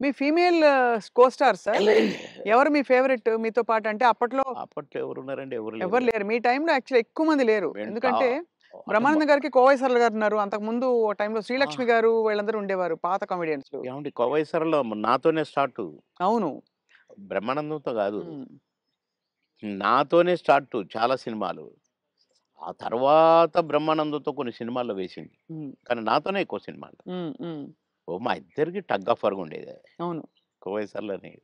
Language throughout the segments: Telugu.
మీ ఫీమేల్ కో స్టార్ సార్? ఎవరు మీ ఫేవరెట్ మీతో పాటు? అంటే అప్పట్లో అప్పట్లో ఎవరున్నారండి? ఎవరు లేరు ఎవరు కదా! లేరు. మీ టైమ్‌లో యాక్చువల్లీ ఎక్కువ మంది లేరు. మేము చా ఎందుకంటే అంటే బ్రహ్మానందం గారికి కోవై సరళ గారున్నారు. అంతకుముందు ఓ టైమ్‌లో ఆ! శ్రీలక్ష్మి గారు వీళ్ళందరూ ఉండేవారు పాత కామెడియన్స్‌లు. ఏవండీ 'కోవై సరళ' నాతోనే స్టార్టు. అవును. బ్రహ్మానందంతో గాదు. హ్మ్. నాతోనే స్టార్టు చాలా సినిమాలు. ఆ తర్వాత బ్రహ్మానందంతో కొన్ని సినిమాల్లో వేసింది. హ్మ్. కానీ నాతోనే ఎక్కువ సినిమాలు. హ్మ్. హ్మ్. మా ఇద్దరికి టగ్ ఆఫ్ వార్‌గా ఉండేది. అవును. 'కోవై సరళని'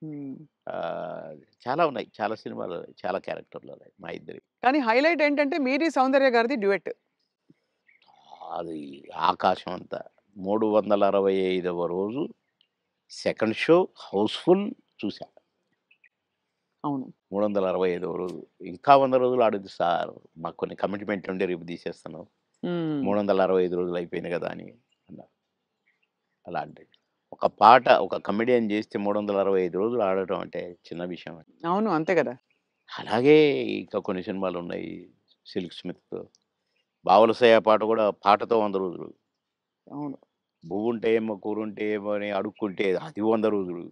హ్మ్. ఆహ్, చాలా ఉన్నాయి. చాలా సినిమాలు, చాలా క్యారెక్టర్‌లు ఉన్నాయి మా ఇద్దరివి. కానీ హైలైట్ ఏంటంటే మీది సౌందర్య గారిది డ్యూయెట్. అది ఆకాశం అంత. 365వ రోజు సెకండ్ షో హౌస్‌ఫుల్ చూసా. అవును. 365వ రోజు. ఇంకా 100 రోజులు ఆడొద్దు సార్. మాకు కొన్ని కమిట్మెంట్ ఉండి రేపు తీసేస్తున్నాం. హ్మ్. 365 రోజులు అయిపోయింది కదా! అని అన్నారు. అలాంటిది. ఒక పాట ఒక కమెడియన్ చేస్తే 365 రోజులు ఆడటం అంటే చిన్న విషయం. అవును. అంతే గదా! అలాగే ఇంకా కొన్ని సినిమాలున్నాయి. 'సిల్క్ స్మిత్‌తో' 'బావలసయ్య' పాట కూడా పాటతో 100 రోజులు. అవును. 'బువ్వుంటే ఏమో కూరుంటే ఏమో' అని అడుక్కుంటే అది 100 రోజులు.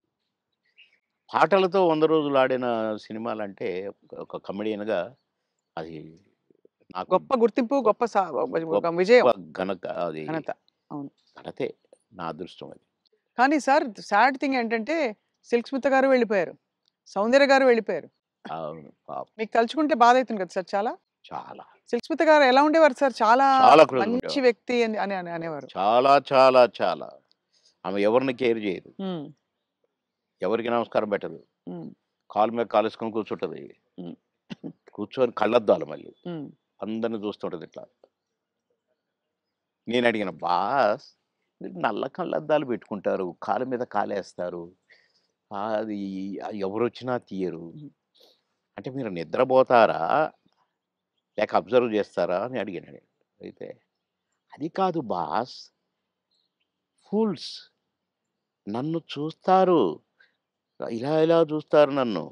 పాటలతో 100 రోజులు ఆడిన సినిమాలంటే ఒక కమెడియన్‌గా అది నాకు గొప్ప గుర్తింపు, గొ గొప్ప ఒక గొప్ప విజయం. అది ఘనత. అవును. ఘనతే. నా అదృష్టం అది. కానీ సార్ సాడ్ థింగ్ ఏంటంటే 'సిల్క్ స్మిత' గారు వెళ్ళిపోయారు. 'సౌందర్య' గారు వెళ్ళిపోయారు. అవును. పాపం. మీకు తలుచుకుంటే బాధైతుంది కదా సార్ చాలా? చాలా. 'సిల్క్ స్మిత' గారు ఎలా ఉండేవారు సార్? చాలా చాలా క్లోజ్‌గా మంచి ఉండేవాళ్ళం. వ్యక్తి అని అని అని అనేవారు. చాలా, చాలా, చాలా. ఆమె ఎవరిని కేర్ చేయదు. హ్మ్. ఎవరికీ నమస్కారం పెట్టదు. హ్మ్. కాలు మీద కాలేసుకొని కూర్చుంటది. హ్మ్. కూర్చొని కళ్ళద్దాలు మళ్ళీ. హ్మ్. అందరిని చూస్తుంటది ఇట్లా. నేనడిగిన, "బాస్ మీరు నల్ల కళ్ళద్దాలు పెట్టుకుంటారు. కాలు మీద కాలేస్తారు. అది ఎవరొచ్చినా తీయరు. హ్మ్. అంటే మీరు నిద్రపోతారా? లేక అబ్జర్వ్ చేస్తారా?" అని అడిగాను నేను. అయితే, "అది కాదు బాస్ ఫూల్స్ నన్ను చూస్తారు. ఇలా ఇలా చూస్తారు నన్ను.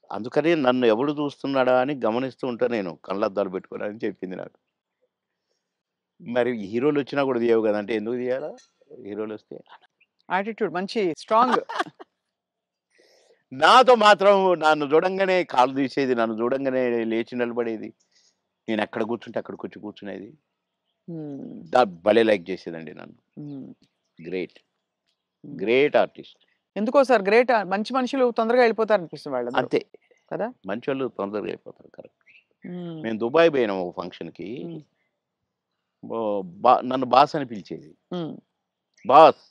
అందుకని నన్ను ఎవడు చూస్తున్నాడా అని గమనిస్తూ ఉంటా నేను కళ్ళద్దాలు పెట్టుకొని" అని చెప్పింది నాకు. మరి హీరోలొచ్చినా కూడా తీయవు గదా! అంటే ఎందుకు తీయాలా? హీరోలొస్తే? యాటిట్యూడ్ మంచి స్ట్రాంగ్. నాతో మాత్రం నన్ను చూడంగానే కాళ్ళు తీసేది. నన్ను చూడంగానే లేచి నిలబడేది. నేనెక్కడ కూర్చుంటే అక్కడికొచ్చి కూర్చునేది. హ్మ్. భలే లైక్ చేసేదండి నన్ను. హ్మ్. గ్రేట్. హ్మ్. Great artist. ఎందుకో సార్ గ్రేట్ మంచి మనుషులు తొందరగా వెళ్ళిపోతారనిపిస్తుంది వాళ్ళందరూ. అంతే. కదా! మంచోళ్ళు తొందరగా అయిపోతారు. కరెక్ట్. హ్మ్. మేము దుబాయ్ పోయినాం ఒక ఫంక్షన్‌కి. హ్మ్. నన్ను బాస్ అని పిలిచేది. హ్మ్. బాస్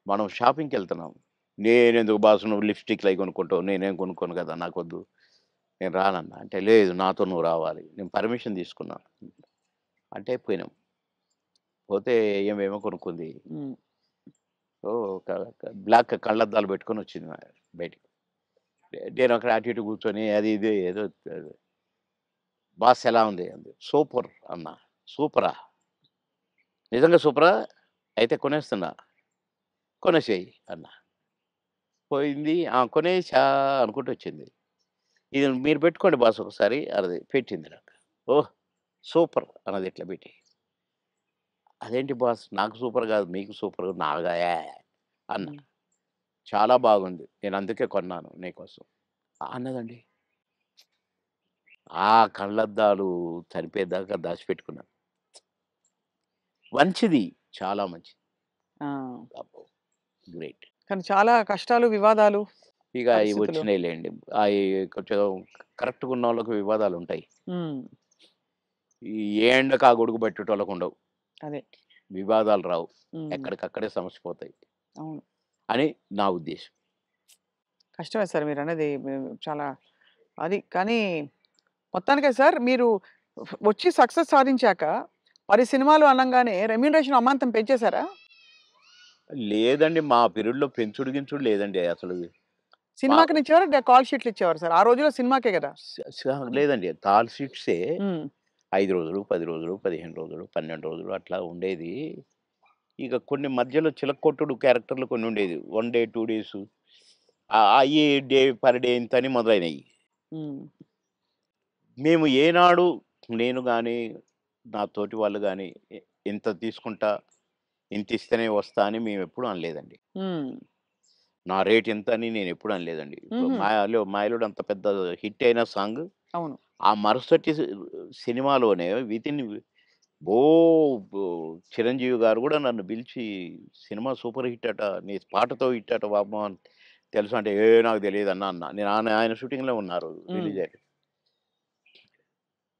మనం షాపింగ్‌కెళ్తున్నాం. నేనెందుకు బాస్ నువ్వు లిప్‌స్టిక్‌లయి కొనుక్కుంటావు. నేనేం కొనుక్కోను కదా! నాకొద్దు. నేను రానన్నా. అంటే లేదు నాతో నువ్వు రావాలి. నేను పర్మిషన్ తీసుకున్నా. అంటే పోయినాం. పోతే ఈమేమో కొనుక్కుంది. హ్మ్. ఓహ్! బ్లాక్ కళ్ళద్దాలు పెట్టుకొనొచ్చింది బయటికి. నేనక్కడ అటు ఇటు కూర్చొని అది ఇది ఏదో బాస్ ఎలా ఉంది? అంది. సూపర్ అన్నా. సూపరా? నిజంగా సూపరా? అయితే కొనేస్తున్నా. కొనేసేయి అన్నా. పోయింది. ఆ! కొనేసా అనుకుంటూ వచ్చింది. ఇది మీరు పెట్టుకోండి బాస్ ఒకసారి అన్నది. పెట్టింది నాకు. ఓహ్! సూపర్ అన్నది ఇట్లా పెట్టి. అదేంటి బాస్ నాకు సూపర్ కాదు మీకు సూపర్ నాగా అన్నా. హ్మ్. చాలా బాగుంది. నేను అందుకే కొన్నాను నీకోసం. అన్నదండి. ఆ కళ్ళద్దాలు చనిపోయేదాకా దాచిపెట్టుకున్నాను. మంచిది. చాలా మంచిది. ఆ! అబ్బో! గ్రేట్. కానీ చాలా కష్టాలు, వివాదాలు, ఇక అయి పరిస్థితులు. వచ్చినాయిలెండి. అయి కొంచెం కరెక్ట్‌గా ఉన్నోళ్ళకి వివాదాలుంటాయి. హ్మ్. ఏ ఎండకు ఆ గొడుగు పట్టేటోళ్ళకుండవు. అదే. వివాదాలు రావు. హ్మ్. ఎక్కడికక్కడే సమసిపోతాయి అవును. అని నా ఉద్దేశం. కష్టమే సార్ మీరన్నది. చాలా అది కానీ మొత్తానికే సార్ మీరు వచ్చి సక్సెస్ సాధించాక 10 సినిమాలు అనంగానే రెమ్యూనరేషన్ అమాంతం పెంచేసారా? లేదండి. మా పీరియడ్‌లో పెంచుడు గించుడు లేదండి అసలు. మా సినిమాకినిచ్చేవారా? కాల్ షీట్లు ఇచ్చేవారా సార్? ఆ రోజుల్లో సినిమాకే గదా! స స లేదండి. తాల్ షీట్సే హ్మ్. 5 రోజులు, 10 రోజులు, 15 రోజులు, 12 రోజులు అట్లా ఉండేది. ఇక కొన్ని మధ్యలో చిలక్కొట్టుడు క్యారెక్టర్‌లు కొన్నుండేది. 1 డే, 2 డేసు అయ్యి డే పర్ డే ఇంతని మొదలైనయి. హ్మ్. మేము ఏనాడు నేను గాని, నా తోటి వాళ్ళు గాని ఇంత తీసుకుంటా, ఇంత ఇస్తేనే వస్తా అని మేమెప్పుడూ అనలేదండి. హ్మ్. నా రేట్ ఇంత అని నేనెప్పుడు అనలేదండి. ఇప్పుడు హుహు. 'మాయలోడు' అంత పెద్ద హిట్ అయిన సాంగ్ అవును. ఆ మరుసటి సినిమాలోనే వితిన్ ఓ బో 'చిరంజీవి' గారు గూడా నన్ను పిలిచి "సినిమా సూపర్ హిట్ అట. నీ పాటతో హిట్ అట బాబు" అని తెలుసా అంటే, నాకు తెలీదన్నా" అన్నా. నేను ఆయన షూటింగ్‌లో ఉన్నారు హ్మ్. రిలీజ్ అయ్యాక.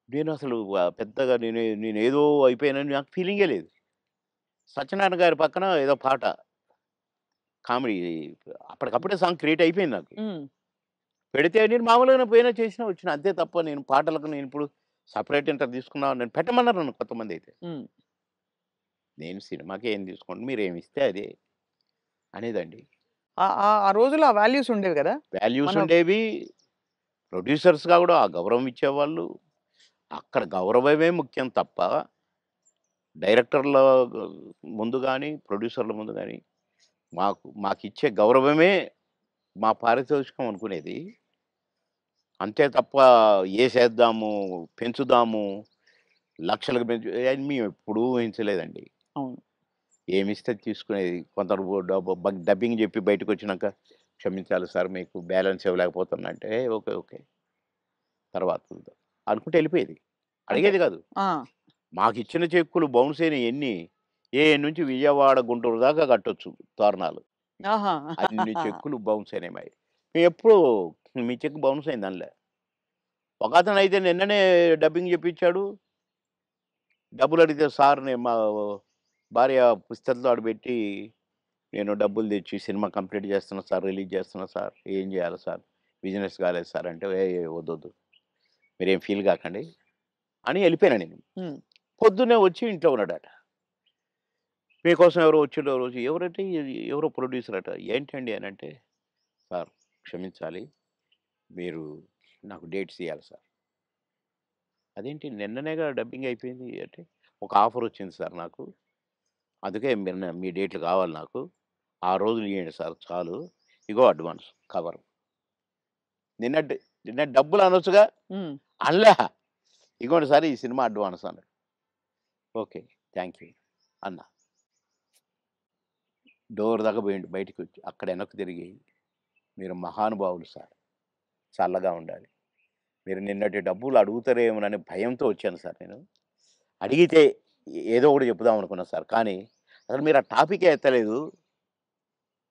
నేనసలు పెద్దగా నేనేదో అయిపోయానని నాకు ఫీలింగే లేదు. సత్యనారాయణ గారి పక్కన ఏదో పాట కామెడీ అప్పటికప్పుడే సాంగ్ క్రియేట్ అయిపోయింది నాకు. హ్మ్. పెడితే నేను మామూలుగానే పోయినా, చేసినా, వచ్చినా. అంతే తప్ప నేను పాటలకు నేనిప్పుడు సెపరేట్ ఇంత తీసుకున్నాను నేను పెట్టమన్నారు నన్ను కొంతమందైతే. హ్మ్. నేను సినిమాకి ఏం తీసుకోండి మీరేమిస్తే అదే అనేదండి. ఆ రోజుల్లో ఆ వాల్యూస్ ఉండేవి గదా! వాల్యూస్ మన ఉండేవి. ప్రొడ్యూసర్స్‌గా గూడా ఆ గౌరవం ఇచ్చేవాళ్ళు. అక్కడ గౌరవమే ముఖ్యం తప్ప డైరెక్టర్ల ముందు గాని, ప్రొడ్యూసర్ల ముందు గాని మాకిచ్చే గౌరవమే మా పారితోషికం అనుకునేది. అంతే తప్ప ఏసేద్దాము, పెంచుదాము, లక్షలకు అని మేమెప్పుడూ ఊహించలేదండి. అవును. ఏమిస్తే తీసుకునేది. కొందరు డబ్బింగ్ జెప్పి బయటకొచ్చినాక, "క్షమించాలి సార్ మీకు బ్యాలెన్స్ ఇవ్వలేకపోతున్నా" అంటే, ఓకే. ఓకే. తర్వాత చూద్దాం అనుకుంటూ ఎళ్ళిపోయేది. అంతే. అడిగేది గాదు. ఆ! మాకిచ్చిన చెక్కులు బౌన్స్ అయినయి ఎన్ని, నుంచి విజయవాడ, గుంటూరు దాకా కట్టొచ్చు తోరణాలు. ఆహా! అన్ని చెక్కులు బౌన్స్ అయినాయి మాయి. మేమెప్పుడు మీ చెక్ బౌన్స్ అయిందనలే. ఒకతనయితే నిన్ననే డబ్బింగ్ జెప్పించాడు. డబ్బులడిగితే సార్ నేను మా భార్య పుస్తెలతాడు బెట్టి, నేను డబ్బులు తెచ్చి సినిమా కంప్లీట్ చేస్తున్నా సార్, రిలీజ్ చేస్తున్నా సార్. ఏం జేయాలి సార్? బిజినెస్ కాలేదు సార్ అంటే, వద్దొద్దు. మీరేం ఫీల్ గాకండి అని ఎళ్ళిపోయాను నేను. హ్మ్. పొద్దున్నే వచ్చి ఇంట్లో ఉన్నాడట. మీకోసం ఎవరో వచ్చిండ్రు రోజు ఎవరంటే ఎవరో ప్రొడ్యూసర్ అట. ఏంటండి అనంటే, సార్ క్షమించాలి. మీరు నాకు డేట్స్ ఇయ్యాలి సార్. అదేంటి నిన్ననేగా డబ్బింగ్ అయిపోయింది అంటే, ఒక ఆఫర్ వచ్చింది సార్ నాకు. అందుకే మీరు మీ డేట్లు కావాలి నాకు. ఆ రోజులు ఇయ్యండి సార్ చాలు. ఇగో అడ్వాన్స్ కవరు. నిన్న నిన్న డబ్బులు అనొచ్చుగా? హ్మ్. అనలా. ఇగోండి సార్ ఈ సినిమా అడ్వాన్స్ అన్నాడు. ఓకే. థాంక్ యూ అన్నా. డోర్ దాకా పోయిండు బయటికొచ్చి. అక్కడ వెనక్కి తిరిగి, మీరు మహానుభావులు సార్. చల్లగా ఉండాలి. మీరు నిన్నటి డబ్బులు అడుగుతారేమోననే భయంతో వచ్చాను సార్ నేను. అడిగితే ఏదో ఒకటి చెప్పుదాం అనుకున్నా సార్. కానీ అసలు మీరు ఆ టాపికే ఎత్తలేదు.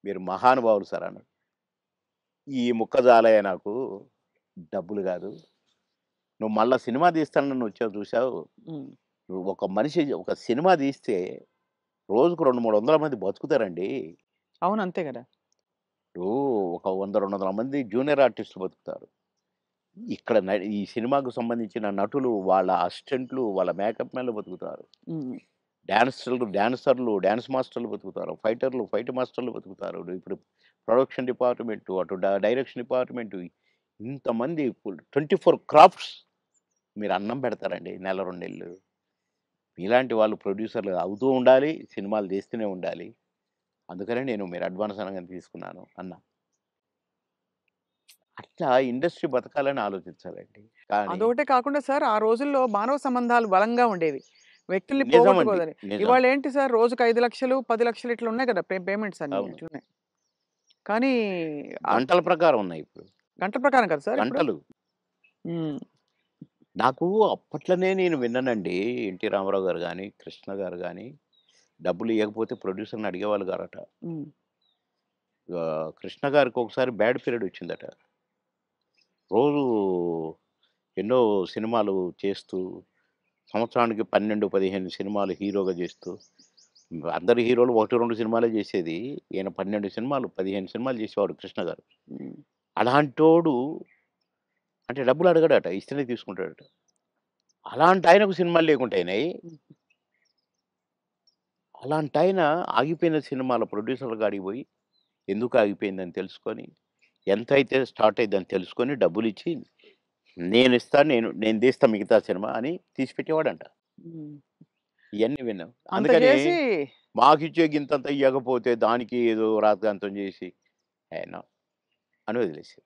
మీరు మహానుభావులు సార్ అన్నాడు. ఈ ముక్క చాలయ్య నాకు. డబ్బులు గాదు. నువ్వు మళ్ళా సినిమా తీస్తానని వచ్చావు చూసావు. హ్మ్. నువ్వు ఒక మనిషి ఒక సినిమా తీస్తే రోజుకు 200, 300 మంది బతుకుతారండి. అవును. అంతే గదా! ఇప్పుడు ఒక 100, 200 మంది జూనియర్ ఆర్టిస్టులు బతుకుతారు. ఇక్కడ ఈ సినిమాకు సంబంధించిన నటులు, వాళ్ళ అసిస్టెంట్లు, వాళ్ళ మేకప్ మ్యాన్‌లు బతుకుతారు. హ్మ్. డాన్సర్లు, డాన్స్ మాస్టర్లు బతుకుతారు. ఫైటర్లు, ఫైట్ మాస్టర్లు బతుకుతారు. ఇప్పుడు ప్రొడక్షన్ డిపార్ట్‌మెంటు, అటు డైరెక్షన్ డిపార్ట్‌మెంటు ఇంతమంది 24 క్రాఫ్ట్స్ మీరు అన్నం పెడతారండి నెల, 2 నెలలు. మీలాంటి వాళ్ళు ప్రొడ్యూసర్‌లు అవుతూ ఉండాలి. సినిమాలు తీస్తూనే ఉండాలి. అందుకనే నేను మీరు అడ్వాన్స్ అనంగానే తీసుకున్నాను అన్నా. అట్లా ఇండస్ట్రీ బతకాలని ఆలోచించాలండి. కానీ అదొకటే కాకుండా సార్ ఆ రోజుల్లో మానవ సంబంధాలు బలంగా ఉండేవి. వ్యక్తుల్ని నిజమండి. పోగొట్టుకోదని. నిజం. ఇవాళేంటి సార్ రోజుకి 5,00,000, 10,00,000 ఇట్లా ఉన్నాయి గదా! పేమెంట్స్ అన్నీ అవును. ఇట్లున్నాయి. కానీ గంటల ప్రకారం ఉన్నాయి ఇప్పుడు. గంటల ప్రకారం కదా సార్ ఇప్పుడు? గంటలు. హ్మ్. నాకు అప్పట్లోనే నేను విన్నానండి. 'ఎన్టీ రామారావు' గారు గాని, 'కృష్ణ' గారు గాని డబ్బులు ఇయ్యకపోతే ప్రొడ్యూసర్‌ని అడిగేవాళ్ళు గారట. హ్మ్. 'కృష్ణ' గారికి ఒకసారి బ్యాడ్ పీరియడ్ వచ్చిందట. రోజు ఎన్నో సినిమాలు చేస్తూ సంవత్సరానికి 12, 15 సినిమాలు హీరోగా చేస్తూ అందరు హీరోలు 1, 2 సినిమాలే చేసేది. ఈయన 12 సినిమాలు, 15 సినిమాలు చేసేవాడు 'కృష్ణ' గారు. హ్మ్. అలాంటోడు అంటే డబ్బులు అడగడట. ఇస్తేనే తీసుకుంటాడట. అలాంటాయనకు సినిమాలు లేకుండా అయినాయి. హ్మ్. అలాంటాయన ఆగిపోయిన సినిమాల ప్రొడ్యూసర్‌ల కాడికి పోయి, ఎందుకు ఆగిపోయిందని తెలుసుకొని, ఎంతైతే స్టార్ట్ అయిద్దని తెలుసుకొని డబ్బులిచ్చి, నేనిస్తా నేను తీస్తా మిగతా సినిమా అని తీసి పెట్టేవాడంట. హ్మ్. ఇయన్నీ విన్నాం. అంత అందుకని జేసి మాకిచ్చే గింతంత ఇయ్యకపోతే దానికి ఏదో రాద్ధాంతం చేసి, నో అని వదిలేసారు.